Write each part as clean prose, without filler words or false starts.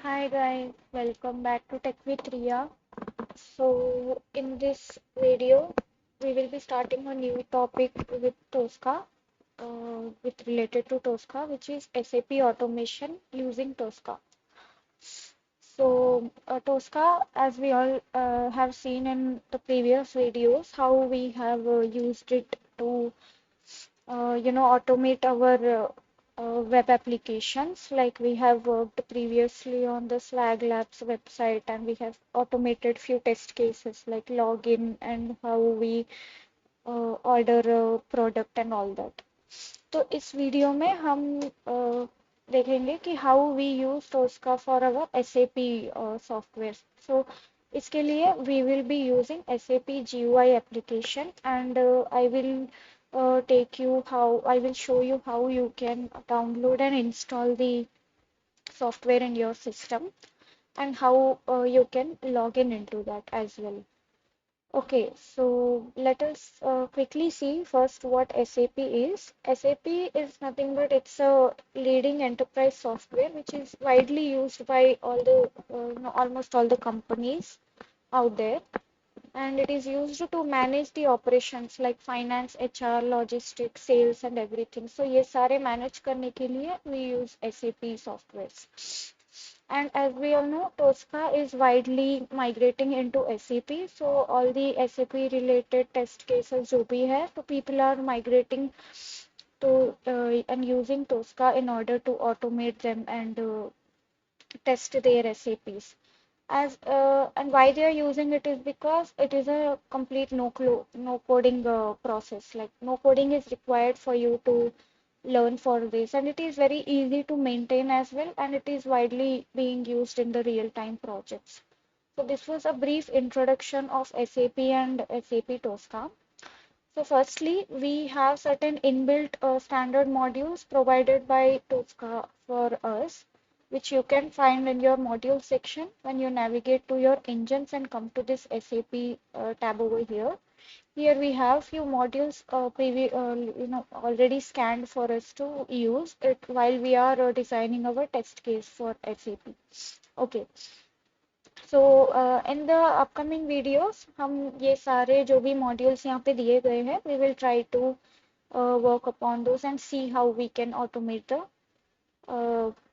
Hi guys, welcome back to Tech with Ria. So in this video, we will be starting a new topic with Tosca, with related to Tosca, which is SAP automation using Tosca. So Tosca, as we all have seen in the previous videos, how we have used it to automate our web applications. Like we have worked previously on the Swag Labs website, and we have automated few test cases like login and how we order a product and all that. तो इस video में हम देखेंगे कि how we use Tosca for our SAP software. So इसके लिए we will be using SAP GUI application, and I will show you how you can download and install the software in your system, and how you can log in into that as well. Okay, so let us quickly see first what SAP is. SAP is nothing but it's a leading enterprise software which is widely used by almost all the companies out there, and it is used to manage the operations like finance, HR, logistics, sales and everything. So ये सारे manage करने के लिए we use SAP softwares. And as we all know, Tosca is widely migrating into SAP. So all the SAP related test cases जो भी है, so people are migrating to and using Tosca in order to automate them and test their SAPs. And why they are using it is because it is a complete no coding process. Like no coding is required for you to learn for this, and it is very easy to maintain as well, and it is widely being used in the real-time projects. So this was a brief introduction of SAP and SAP Tosca. So firstly, we have certain inbuilt standard modules provided by Tosca for us, which you can find in your module section when you navigate to your engines and come to this SAP tab over here. Here we have few modules already scanned for us to use it while we are designing our test case for SAP. Okay, so in the upcoming videos हम ये सारे जो भी modules यहाँ पे दिए गए हैं, we will try to work upon those and see how we can automate the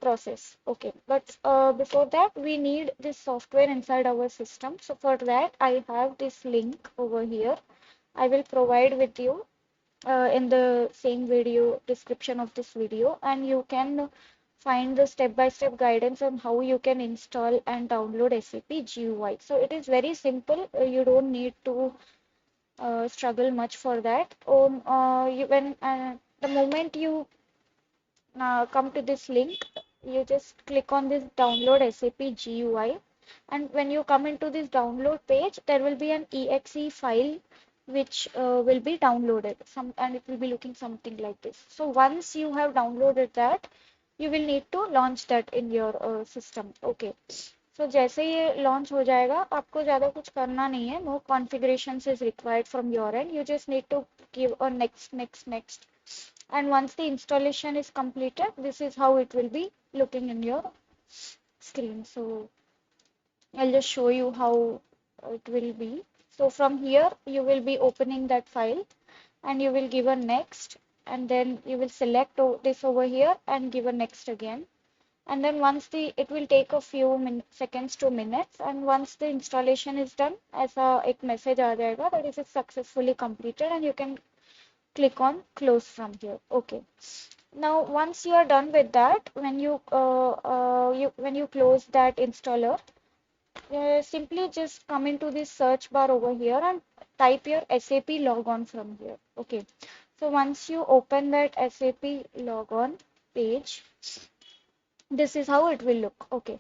process. Okay, but before that we need this software inside our system. So for that I have this link over here. I will provide with you in the same video description of this video, and you can find the step-by-step guidance on how you can install and download SAP GUI. So it is very simple. You don't need to struggle much for that. When the moment you come to this link, you just click on this download SAP GUI, and when you come into this download page, there will be an exe file which will be downloaded, and it will be looking something like this. So once you have downloaded that, you will need to launch that in your system. Okay, so जैसे ये launch हो जाएगा, आपको ज़्यादा कुछ करना नहीं है. No configurations is required from your end. You just need to give a next. And once the installation is completed, this is how it will be looking in your screen. So I'll just show you how it will be. So from here, you will be opening that file, and you will give a next, and then you will select this over here and give a next again. And then it will take a few seconds to minutes, and once the installation is done, ऐसा एक message आ जाएगा that it is successfully completed, and you can click on close from here. Okay. Now once you are done with that, when you close that installer, simply just come into this search bar over here and type your SAP Logon from here. Okay. So once you open that SAP Logon page, this is how it will look. Okay.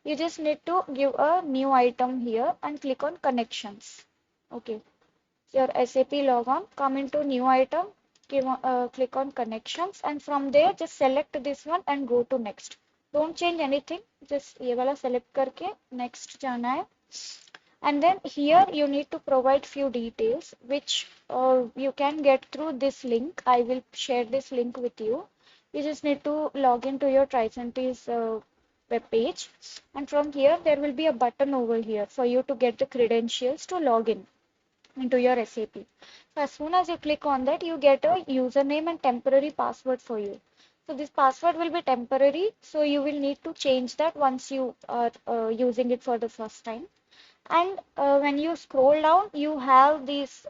You just need to give a new item here and click on connections. Okay. Your SAP Logon, come into new item, click on connections, and from there just select this one and go to next. Don't change anything, just ये वाला select करके next जाना है. And then here you need to provide few details which you can get through this link. I will share this link with you. You just need to log into your tricentis web page. And from here, there will be a button over here for you to get the credentials to log in into your SAP. So as soon as you click on that, you get a username and temporary password for you. So this password will be temporary, so you will need to change that once you are using it for the first time. And when you scroll down, you have this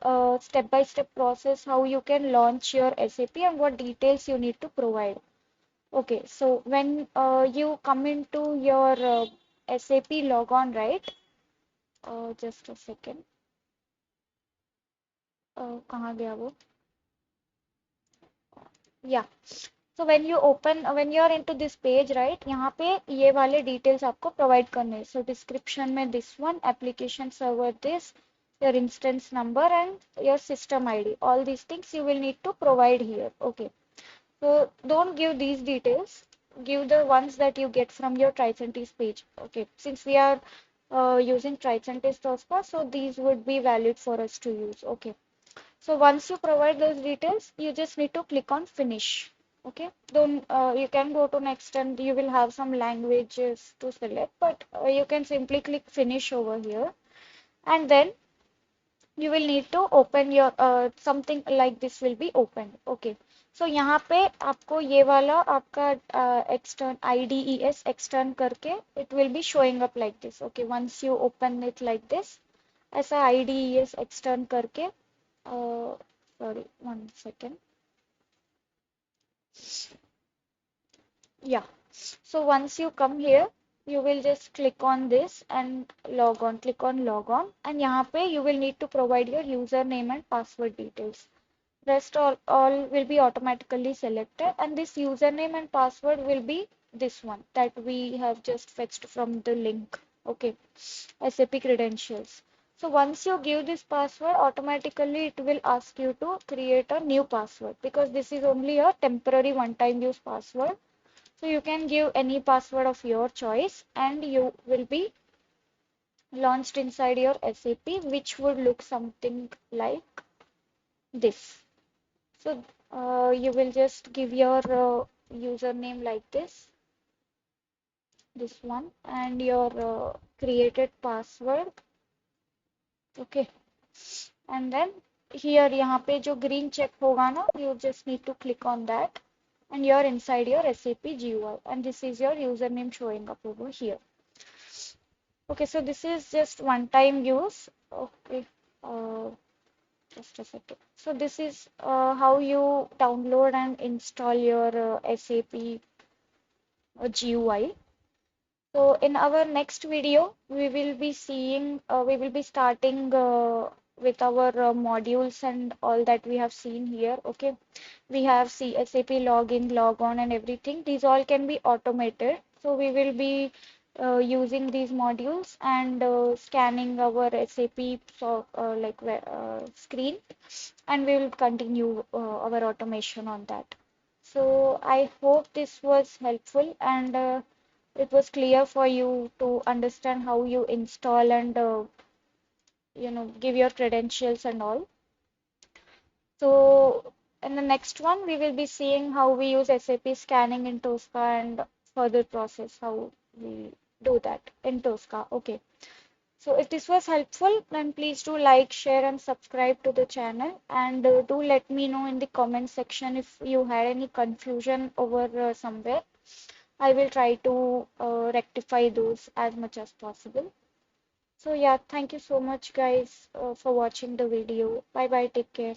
step-by-step process how you can launch your SAP and what details you need to provide. Okay, so when you come into your SAP Logon, right? Just a second. कहाँ गया वो? Yeah. So when you open, when you are into this page, right? यहाँ पे ये वाले details आपको provide करने हैं. So description में this one, application server this, your instance number and your system ID. All these things you will need to provide here. Okay. So don't give these details. Give the ones that you get from your tricentis page. Okay. Since we are using tricentis Tosca, so these would be valid for us to use. Okay. So once you provide those details, you just need to click on finish. Okay, don't you can go to next and you will have some languages to select, but you can simply click finish over here, and then you will need to open your something like this will be opened. Okay, so यहाँ पे आपको ये वाला आपका extern IDES extern करके it will be showing up like this. Okay, once you open it like this, ऐसा IDES extern करके sorry, one second. Yeah. So once you come here, you will just click on this and log on. Click on log on, and यहाँ पे you will need to provide your username and password details. Rest all will be automatically selected, and this username and password will be this one that we have just fetched from the link. Okay, SAP credentials. So once you give this password, automatically it will ask you to create a new password because this is only a temporary one-time use password. So you can give any password of your choice and you will be launched inside your SAP, which would look something like this. So you will just give your username like this one, and your created password. Okay, and then here यहाँ पे जो green check होगा ना, you just need to click on that, and you're inside your SAP GUI, and this is your username showing up over here. Okay, so this is just one time use. Okay, uh, just a second. So this is how you download and install your SAP GUI. So in our next video, we will be starting with our modules and all that we have seen here. Okay, we have SAP login, logon, and everything. These all can be automated. So we will be using these modules and scanning our SAP screen, and we will continue our automation on that. So I hope this was helpful and it was clear for you to understand how you install and give your credentials and all. So in the next one, we will be seeing how we use SAP scanning in Tosca and further process how we do that in Tosca. Okay. So if this was helpful, then please do like, share, and subscribe to the channel. And do let me know in the comment section if you had any confusion over somewhere. I will try to rectify those as much as possible. So yeah, thank you so much guys for watching the video. Bye bye, take care.